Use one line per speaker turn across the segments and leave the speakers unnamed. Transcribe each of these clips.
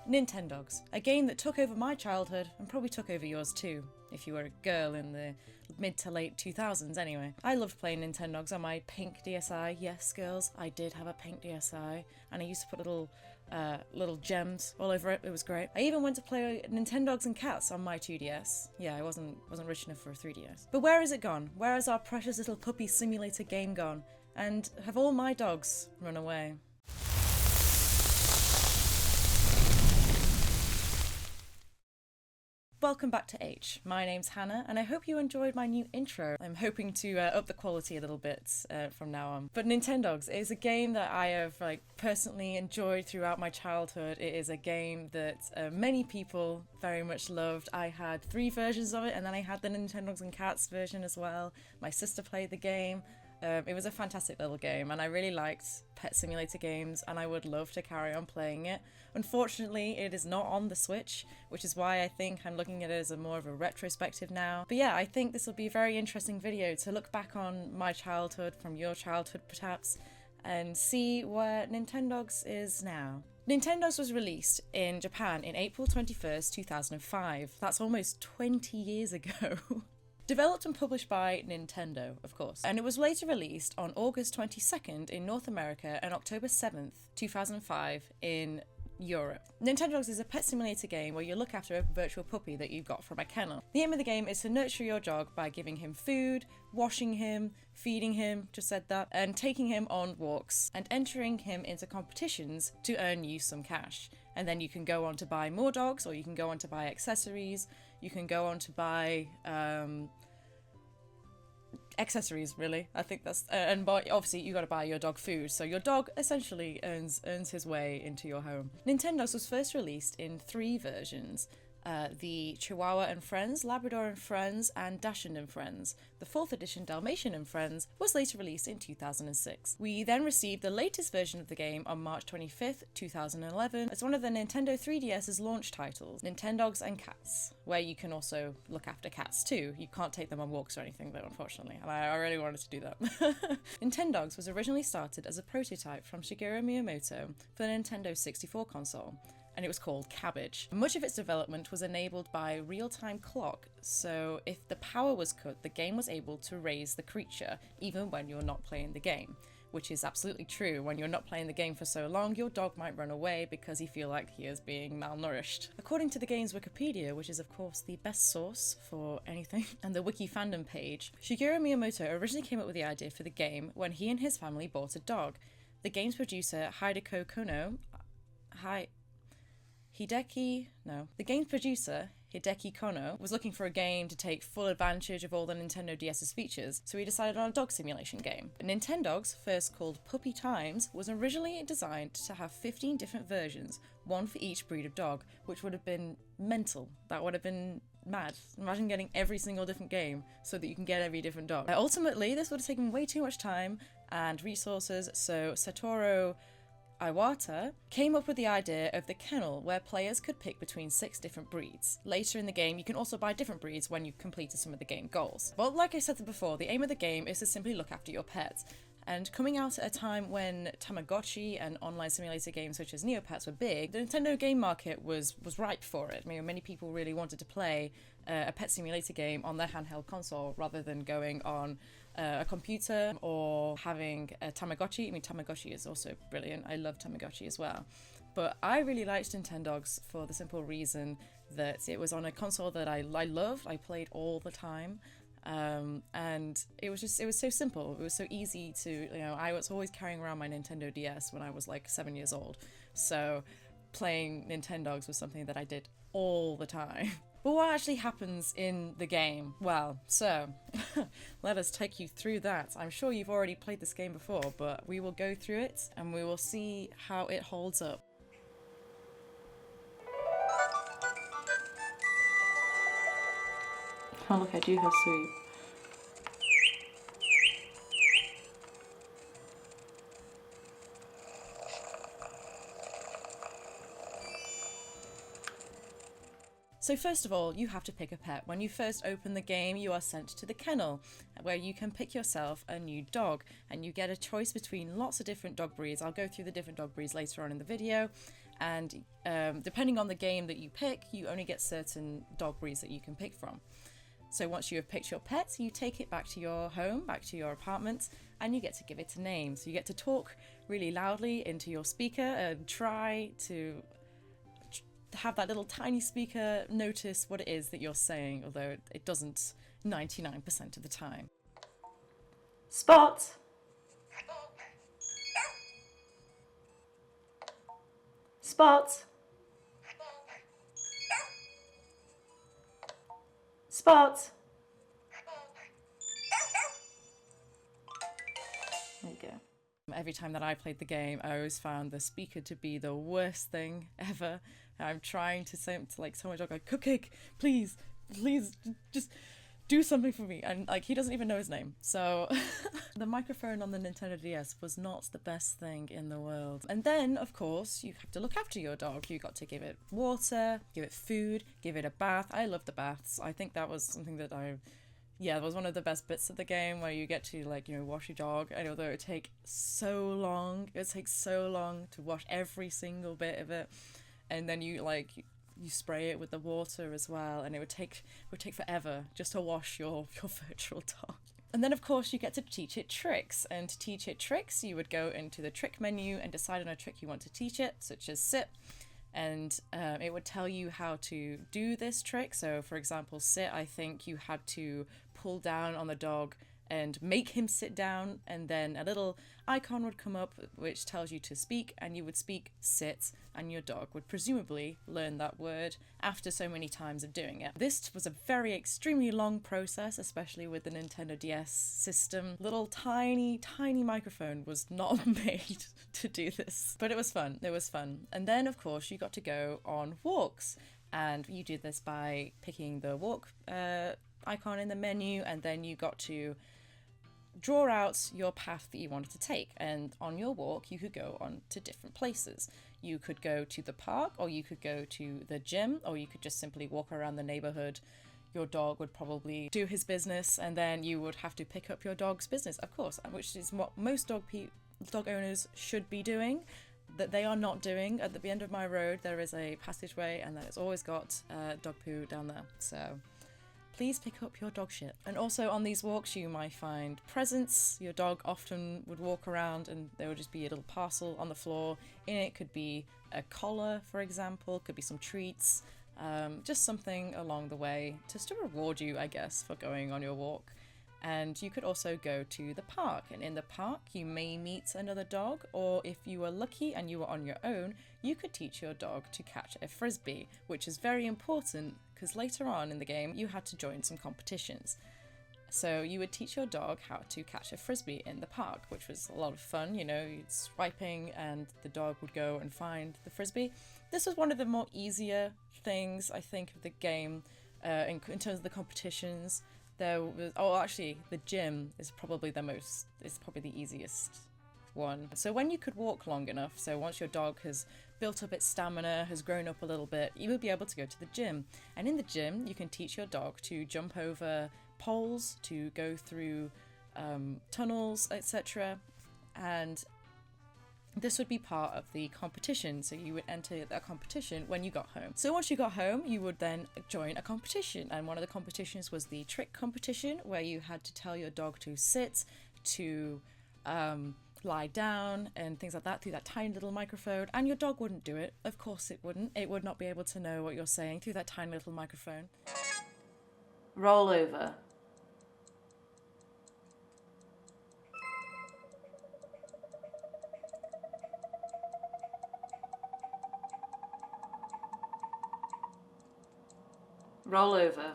Nintendogs, a game that took over my childhood and probably took over yours too, if you were a girl in the mid to late 2000s anyway. I loved playing Nintendogs on my pink DSi. Yes, girls, I did have a pink DSi, and I used to put little gems all over it. It was great. I even went to play Nintendogs and Cats on my 2DS. Yeah, I wasn't rich enough for a 3DS. But where has it gone? Where has our precious little puppy simulator game gone? And have all my dogs run away? Welcome back to H. My name's Hannah, and I hope you enjoyed my new intro. I'm hoping to up the quality a little bit from now on. But Nintendogs is a game that I have personally enjoyed throughout my childhood. It is a game that many people very much loved. I had 3 versions of it, and then I had the Nintendogs and Cats version as well. My sister played the game. It was a fantastic little game, and I really liked pet simulator games, and I would love to carry on playing it. Unfortunately, it is not on the Switch, which is why I think I'm looking at it as more of a retrospective now. But yeah, I think this will be a very interesting video to look back on my childhood, from your childhood perhaps, and see where Nintendogs is now. Nintendogs was released in Japan in April 21st, 2005. That's almost 20 years ago. Developed and published by Nintendo, of course, and it was later released on August 22nd in North America and October 7th, 2005 in Europe. Nintendogs is a pet simulator game where you look after a virtual puppy that you've got from a kennel. The aim of the game is to nurture your dog by giving him food, washing him, feeding him, just said that, and taking him on walks, and entering him into competitions to earn you some cash. And then you can go on to buy more dogs, or you can go on to buy accessories. You can go on to buy accessories, really. I think that's and obviously you got to buy your dog food, so your dog essentially earns his way into your home. Nintendogs was first released in 3 versions. The Chihuahua and Friends, Labrador and Friends, and Dachshund and Friends. The 4th edition Dalmatian and Friends was later released in 2006. We then received the latest version of the game on March 25th, 2011 as one of the Nintendo 3DS's launch titles, Nintendogs and Cats, where you can also look after cats too. You can't take them on walks or anything though, unfortunately, and I really wanted to do that. Nintendogs was originally started as a prototype from Shigeru Miyamoto for the Nintendo 64 console, and it was called Cabbage. Much of its development was enabled by a real-time clock, so if the power was cut, the game was able to raise the creature even when you're not playing the game, which is absolutely true. When you're not playing the game for so long, your dog might run away because you feel like he is being malnourished. According to the game's Wikipedia, which is of course the best source for anything, and the wiki fandom page, Shigeru Miyamoto originally came up with the idea for the game when he and his family bought a dog. The game's producer, The game's producer, Hideki Kono, was looking for a game to take full advantage of all the Nintendo DS's features, so he decided on a dog simulation game. Nintendogs, first called Puppy Times, was originally designed to have 15 different versions, one for each breed of dog, which would have been mental. That would have been mad. Imagine getting every single different game so that you can get every different dog. Ultimately, this would have taken way too much time and resources, so Satoru Iwata came up with the idea of the kennel, where players could pick between 6 different breeds. Later in the game, you can also buy different breeds when you've completed some of the game goals. Well, like I said before, the aim of the game is to simply look after your pet. And coming out at a time when Tamagotchi and online simulator games such as Neopets were big, the Nintendo game market was ripe for it. I mean, many people really wanted to play a pet simulator game on their handheld console rather than going on a computer or having a Tamagotchi. I mean, Tamagotchi is also brilliant. I love Tamagotchi as well. But I really liked Nintendogs for the simple reason that it was on a console that I loved. I played all the time. And it was so simple. It was so easy to, I was always carrying around my Nintendo DS when I was like 7 years old. So playing Nintendogs was something that I did all the time. But what actually happens in the game? Well, so let us take you through that. I'm sure you've already played this game before, but we will go through it and we will see how it holds up. Oh look, I do have sleep. So first of all, you have to pick a pet. When you first open the game, you are sent to the kennel, where you can pick yourself a new dog, and you get a choice between lots of different dog breeds. I'll go through the different dog breeds later on in the video, And depending on the game that you pick, you only get certain dog breeds that you can pick from. So once you have picked your pet, you take it back to your home, back to your apartment, and you get to give it a name. So you get to talk really loudly into your speaker and try to have that little tiny speaker notice what it is that you're saying, although it doesn't 99% of the time.
Spot! Spot! Spot! There you go.
Every time that I played the game, I always found the speaker to be the worst thing ever. I'm trying to say to like tell my dog, like, Cupcake, please, just do something for me. And like, he doesn't even know his name. So the microphone on the Nintendo DS was not the best thing in the world. And then, of course, you have to look after your dog. You got to give it water, give it food, give it a bath. I love the baths. I think that was something that it was one of the best bits of the game, where you get to, like, you know, wash your dog. And although it would take so long to wash every single bit of it. And then you spray it with the water as well, and it would take forever just to wash your virtual dog. And then, of course, you get to teach it tricks. And to teach it tricks, you would go into the trick menu and decide on a trick you want to teach it, such as sit. And it would tell you how to do this trick. So, for example, sit, I think you had to pull down on the dog and make him sit down, and then a little icon would come up which tells you to speak, and you would speak sit, and your dog would presumably learn that word after so many times of doing it. This was a extremely long process, especially with the Nintendo DS system. Little tiny microphone was not made to do this, but it was fun. And then, of course, you got to go on walks, and you did this by picking the walk icon in the menu, and then you got to draw out your path that you wanted to take. And on your walk, you could go on to different places. You could go to the park, or you could go to the gym, or you could just simply walk around the neighborhood. Your dog would probably do his business, and then you would have to pick up your dog's business, of course, which is what most dog owners should be doing, that they are not doing. At the end of my road, there is a passageway, and that has always got dog poo down there. So please pick up your dog shit. And also on these walks, you might find presents. Your dog often would walk around and there would just be a little parcel on the floor. In it could be a collar, for example, could be some treats, just something along the way just to reward you, I guess, for going on your walk. And you could also go to the park, and in the park you may meet another dog, or if you were lucky and you were on your own, you could teach your dog to catch a frisbee, which is very important because later on in the game you had to join some competitions. So you would teach your dog how to catch a frisbee in the park, which was a lot of fun. You know, you'd swiping and the dog would go and find the frisbee. This was one of the more easier things, I think, of the game in terms of the competitions. There was, actually, the gym is probably the easiest one. So when you could walk long enough, so once your dog has built up its stamina, has grown up a little bit, you would be able to go to the gym. And in the gym, you can teach your dog to jump over poles, to go through tunnels, etc. And this would be part of the competition, so you would enter that competition when you got home. So once you got home, you would then join a competition, and one of the competitions was the trick competition, where you had to tell your dog to sit, to lie down, and things like that through that tiny little microphone, and your dog wouldn't do it. Of course it wouldn't. It would not be able to know what you're saying through that tiny little microphone.
Roll over. Roll over.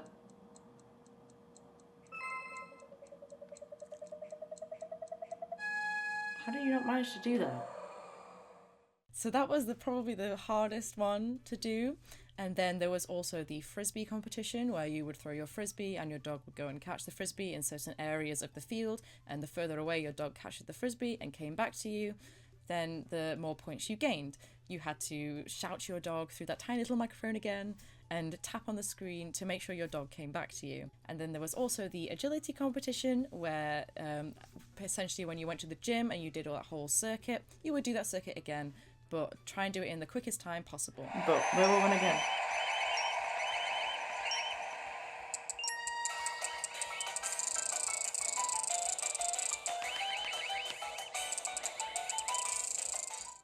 How did you not manage to do that?
So that was probably the hardest one to do. And then there was also the frisbee competition, where you would throw your frisbee and your dog would go and catch the frisbee in certain areas of the field, and the further away your dog catches the frisbee and came back to you, then the more points you gained. You had to shout to your dog through that tiny little microphone again and tap on the screen to make sure your dog came back to you. And then there was also the agility competition, where essentially when you went to the gym and you did all that whole circuit, you would do that circuit again, but try and do it in the quickest time possible.
But where will win again?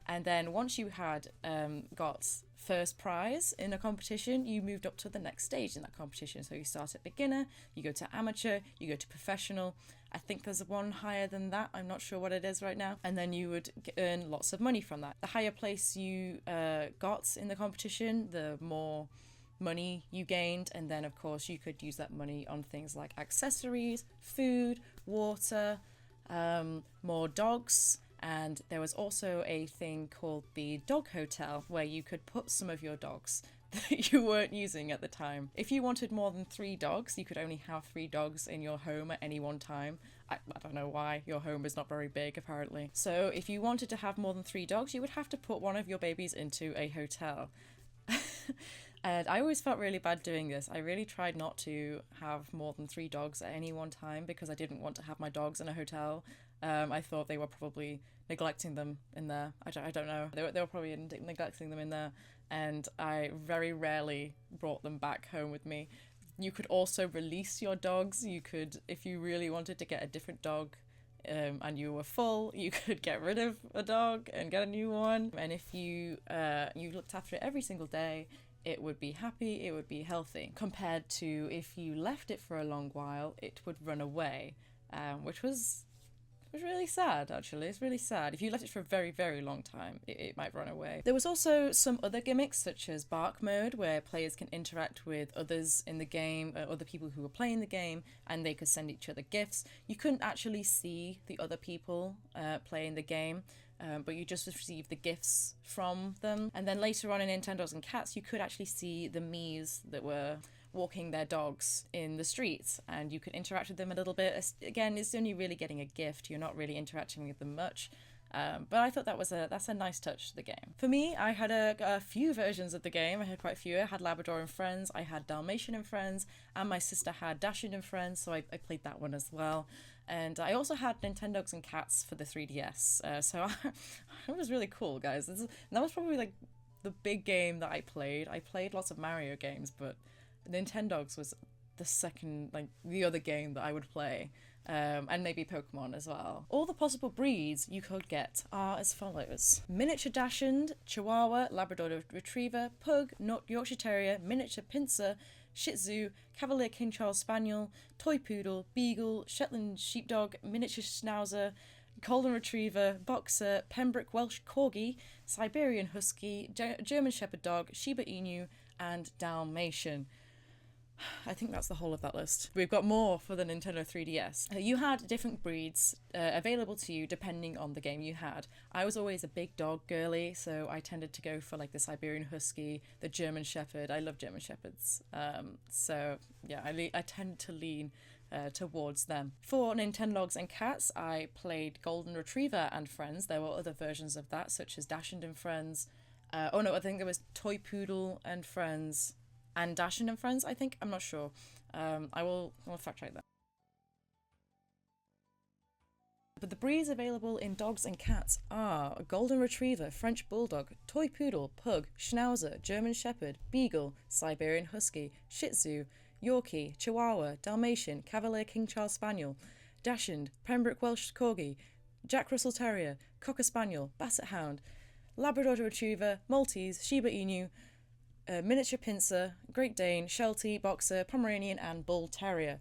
And then once you had got first prize in a competition, you moved up to the next stage in that competition. So you start at beginner, you go to amateur, you go to professional. I think there's one higher than that. I'm not sure what it is right now. And then you would earn lots of money from that. The higher place you got in the competition, the more money you gained. And then, of course, you could use that money on things like accessories, food, water, more dogs. And there was also a thing called the dog hotel where you could put some of your dogs that you weren't using at the time. If you wanted more than 3 dogs, you could only have 3 dogs in your home at any one time. I don't know why. Your home is not very big, apparently. So if you wanted to have more than 3 dogs, you would have to put one of your babies into a hotel. And I always felt really bad doing this. I really tried not to have more than 3 dogs at any one time because I didn't want to have my dogs in a hotel. I thought they were probably neglecting them in there. I don't know. They were probably neglecting them in there, and I very rarely brought them back home with me. You could also release your dogs. You could, if you really wanted to get a different dog, and you were full, you could get rid of a dog and get a new one. And if you looked after it every single day, it would be happy, it would be healthy. Compared to if you left it for a long while, it would run away, which was really sad, actually. It's really sad. If you left it for a very, very long time, it might run away. There was also some other gimmicks, such as bark mode, where players can interact with others in the game, other people who were playing the game, and they could send each other gifts. You couldn't actually see the other people playing the game, but you just received the gifts from them. And then later on in Nintendogs and Cats, you could actually see the Miis that were walking their dogs in the streets, and you could interact with them a little bit. Again, it's only really getting a gift. You're not really interacting with them much. But I thought that's a nice touch to the game. For me, I had a few versions of the game. I had quite a few. I had Labrador and Friends, I had Dalmatian and Friends, and my sister had Dachshund and Friends, so I played that one as well. And I also had Nintendogs and Cats for the 3DS, so it was really cool, guys. That was probably like the big game that I played. I played lots of Mario games, but Nintendogs was the other game that I would play, and maybe Pokemon as well. All the possible breeds you could get are as follows: Miniature Dachshund, Chihuahua, Labrador Retriever, Pug, Yorkshire Terrier, Miniature Pinscher, Shih Tzu, Cavalier King Charles Spaniel, Toy Poodle, Beagle, Shetland Sheepdog, Miniature Schnauzer, Golden Retriever, Boxer, Pembroke Welsh Corgi, Siberian Husky, German Shepherd Dog, Shiba Inu, and Dalmatian. I think that's the whole of that list. We've got more for the Nintendo 3DS. You had different breeds available to you depending on the game you had. I was always a big dog girly, so I tended to go for like the Siberian Husky, the German Shepherd. I love German Shepherds. So yeah, I tend to lean towards them. For Nintendogs and Cats, I played Golden Retriever and Friends. There were other versions of that, such as Dachshund and Friends. I think there was Toy Poodle and Friends. And Dachshund and Friends, I think. I'm not sure. I'll fact check that. But the breeds available in dogs and cats are Golden Retriever, French Bulldog, Toy Poodle, Pug, Schnauzer, German Shepherd, Beagle, Siberian Husky, Shih Tzu, Yorkie, Chihuahua, Dalmatian, Cavalier King Charles Spaniel, Dachshund, Pembroke Welsh Corgi, Jack Russell Terrier, Cocker Spaniel, Basset Hound, Labrador Retriever, Maltese, Shiba Inu, Miniature Pinscher, Great Dane, Sheltie, Boxer, Pomeranian, and Bull Terrier.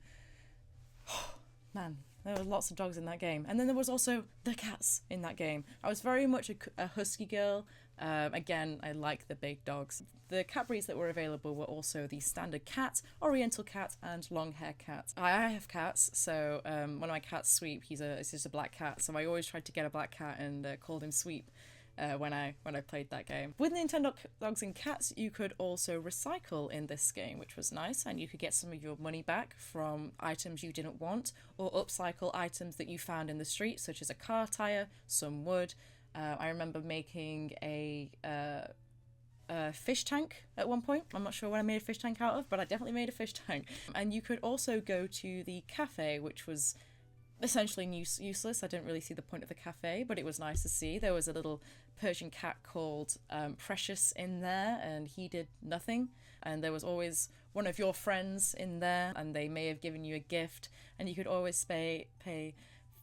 Man, there were lots of dogs in that game. And then there was also the cats in that game. I was very much a husky girl. Again, I like the big dogs. The cat breeds that were available were also the standard cat, oriental cat, and long hair cat. I have cats, so one of my cats, Sweep, he's just a black cat, so I always tried to get a black cat and called him Sweep. When I played that game. With Nintendogs and Cats, you could also recycle in this game, which was nice, and you could get some of your money back from items you didn't want, or upcycle items that you found in the street, such as a car tire, some wood. I remember making a fish tank at one point. I'm not sure what I made a fish tank out of, but I definitely made a fish tank. And you could also go to the cafe, which was essentially useless. I didn't really see the point of the cafe, but it was nice to see. There was a little Persian cat called Precious in there, and he did nothing. And there was always one of your friends in there, and they may have given you a gift, and you could always pay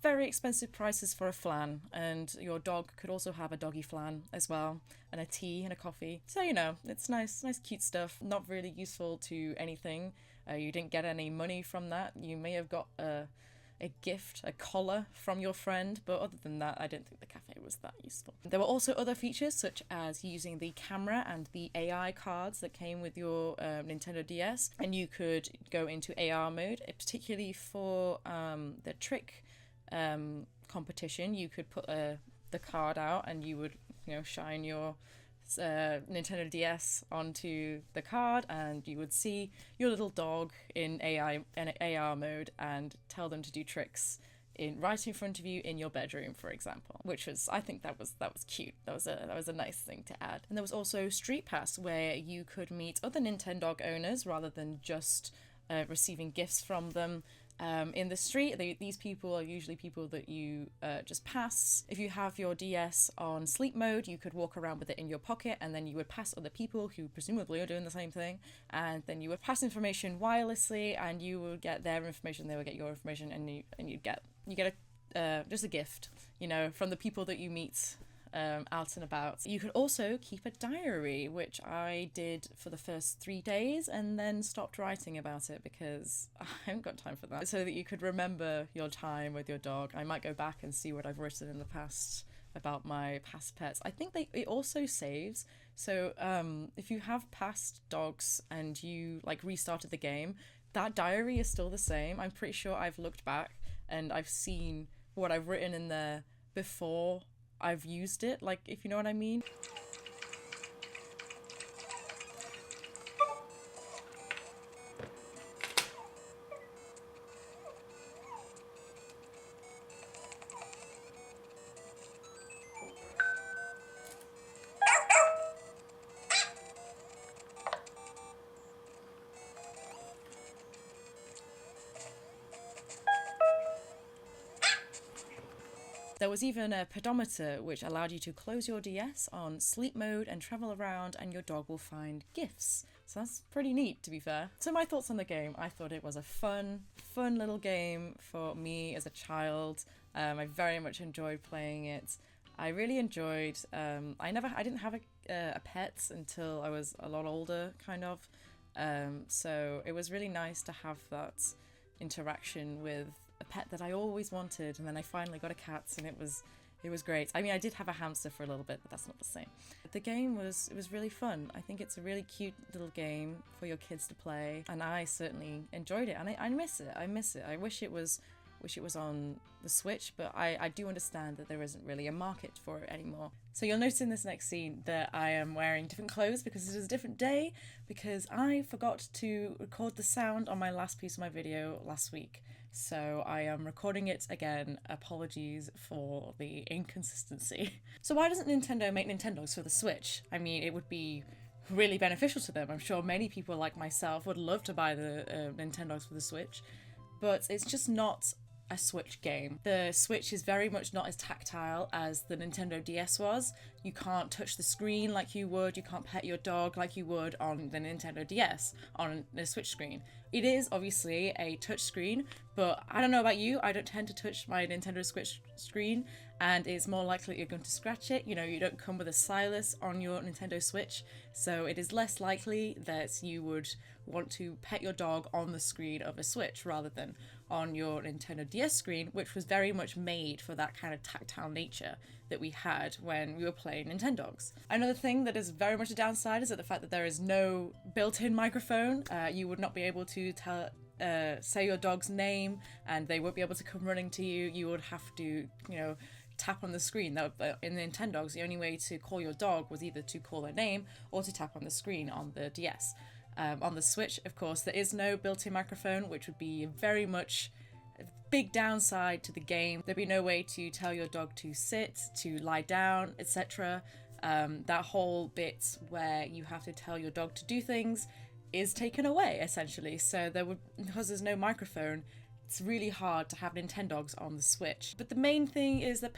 very expensive prices for a flan, and your dog could also have a doggy flan as well, and a tea and a coffee. So, you know, it's nice cute stuff, not really useful to anything. You didn't get any money from that. You may have got a gift, a collar from your friend, but other than that, I didn't think the cafe was that useful. There were also other features, such as using the camera and the AI cards that came with your Nintendo DS, and you could go into AR mode, particularly for the trick competition. You could put the card out, and you would, you know, shine your Nintendo DS onto the card, and you would see your little dog in AR mode and tell them to do tricks right in front of you in your bedroom, for example. Which was, I think that was cute. That was a nice thing to add. And there was also Street Pass, where you could meet other Nintendog owners rather than just receiving gifts from them. In the street, these people are usually people that you just pass. If you have your DS on sleep mode, you could walk around with it in your pocket, and then you would pass other people who presumably are doing the same thing, and then you would pass information wirelessly, and you would get their information, they would get your information, and you get just a gift, you know, from the people that you meet out and about. You could also keep a diary, which I did for the first 3 days and then stopped writing about it because I haven't got time for that. So that you could remember your time with your dog. I might go back and see what I've written in the past about my past pets. I think it also saves. So if you have past dogs and you like restarted the game, that diary is still the same. I'm pretty sure I've looked back and I've seen what I've written in there before I've used it, like, if you know what I mean. There was even a pedometer which allowed you to close your DS on sleep mode and travel around, and your dog will find gifts. So that's pretty neat, to be fair. So my thoughts on the game: I thought it was a fun little game for me as a child. I very much enjoyed playing it. I really enjoyed. I didn't have a pet until I was a lot older, kind of. So it was really nice to have that interaction with a pet that I always wanted, and then I finally got a cat, and it was great. I mean, I did have a hamster for a little bit, but that's not the same. The game was really fun. I think it's a really cute little game for your kids to play, and I certainly enjoyed it, and I miss it. I wish it was on the Switch, but I do understand that there isn't really a market for it anymore. So you'll notice in this next scene that I am wearing different clothes because it is a different day, because I forgot to record the sound on my last piece of my video last week. So I am recording it again. Apologies for the inconsistency. So why doesn't Nintendo make Nintendogs for the Switch? I mean, it would be really beneficial to them. I'm sure many people like myself would love to buy the Nintendogs for the Switch, but it's just not a Switch game. The Switch is very much not as tactile as the Nintendo DS was. You can't touch the screen like you would, you can't pet your dog like you would on the Nintendo DS on the Switch screen. It is obviously a touch screen, but I don't know about you, I don't tend to touch my Nintendo Switch screen, and it's more likely you're going to scratch it. You know, you don't come with a stylus on your Nintendo Switch, so it is less likely that you would want to pet your dog on the screen of a Switch rather than on your Nintendo DS screen, which was very much made for that kind of tactile nature that we had when we were playing Nintendogs. Another thing that is very much a downside is that the fact that there is no built-in microphone. You would not be able to say your dog's name, and they won't be able to come running to you. You would have to, you know, tap on the screen. In the Nintendogs, the only way to call your dog was either to call their name or to tap on the screen on the DS. On the Switch, of course, there is no built-in microphone, which would be very much a big downside to the game. There'd be no way to tell your dog to sit, to lie down, etc. That whole bit where you have to tell your dog to do things is taken away, essentially. So because there's no microphone, it's really hard to have Nintendogs on the Switch. But the main thing is that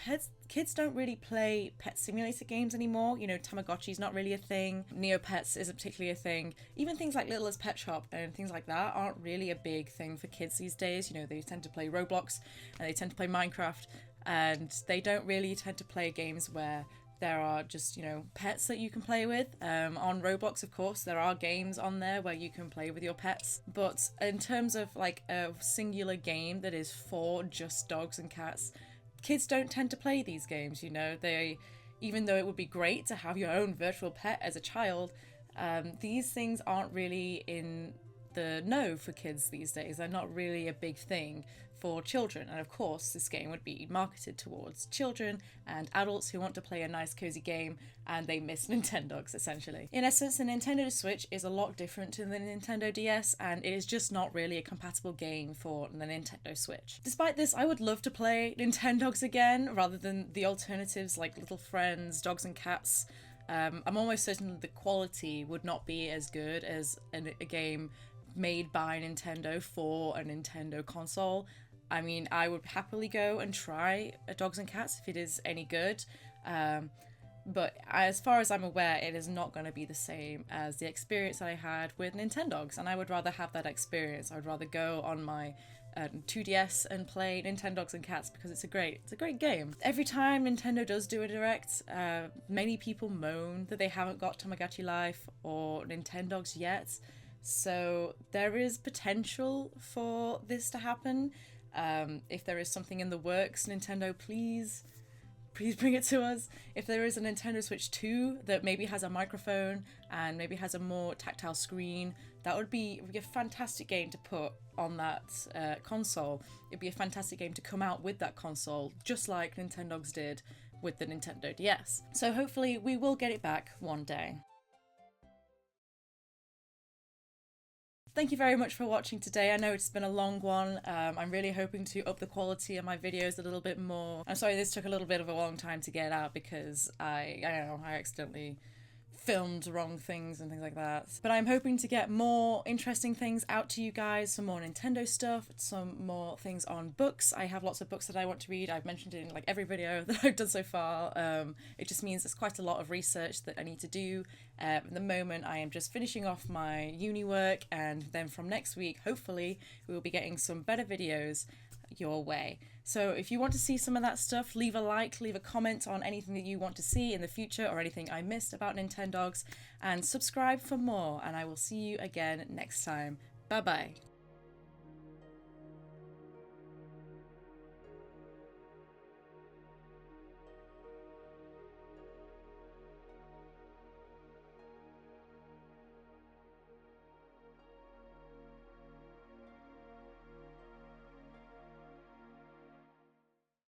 kids don't really play pet simulator games anymore. You know, Tamagotchi's not really a thing. Neopets isn't particularly a thing. Even things like Littlest Pet Shop and things like that aren't really a big thing for kids these days. You know, they tend to play Roblox and they tend to play Minecraft, and they don't really tend to play games where there are just, you know, pets that you can play with. On Roblox, of course, there are games on there where you can play with your pets. But in terms of like a singular game that is for just dogs and cats, kids don't tend to play these games, you know. Even though it would be great to have your own virtual pet as a child, these things aren't really in the know for kids these days. They're not really a big thing for children, and of course this game would be marketed towards children and adults who want to play a nice cozy game and they miss Nintendogs essentially. In essence, the Nintendo Switch is a lot different to the Nintendo DS, and it is just not really a compatible game for the Nintendo Switch. Despite this, I would love to play Nintendogs again rather than the alternatives like Little Friends, Dogs and Cats. I'm almost certain that the quality would not be as good as a game made by Nintendo for a Nintendo console. I mean, I would happily go and try a Dogs and Cats if it is any good, but as far as I'm aware, it is not going to be the same as the experience that I had with Nintendogs, and I would rather have that experience. I would rather go on my 2DS and play Nintendogs and Cats because it's a great game. Every time Nintendo does do a direct, many people moan that they haven't got Tamagotchi Life or Nintendogs yet. So there is potential for this to happen. If there is something in the works, Nintendo, please bring it to us. If there is a Nintendo Switch 2 that maybe has a microphone and maybe has a more tactile screen, that would be a fantastic game to put on that console. It'd be a fantastic game to come out with that console, just like Nintendogs did with the Nintendo DS. So hopefully we will get it back one day. Thank you very much for watching today. I know it's been a long one. I'm really hoping to up the quality of my videos a little bit more. I'm sorry this took a little bit of a long time to get out because I don't know, I accidentally filmed wrong things and things like that. But I'm hoping to get more interesting things out to you guys, some more Nintendo stuff, some more things on books. I have lots of books that I want to read. I've mentioned it in like every video that I've done so far. It just means there's quite a lot of research that I need to do. At the moment I am just finishing off my uni work, and then from next week hopefully we will be getting some better videos your way. So if you want to see some of that stuff, leave a like, leave a comment on anything that you want to see in the future or anything I missed about Nintendogs, and subscribe for more, and I will see you again next time. Bye bye.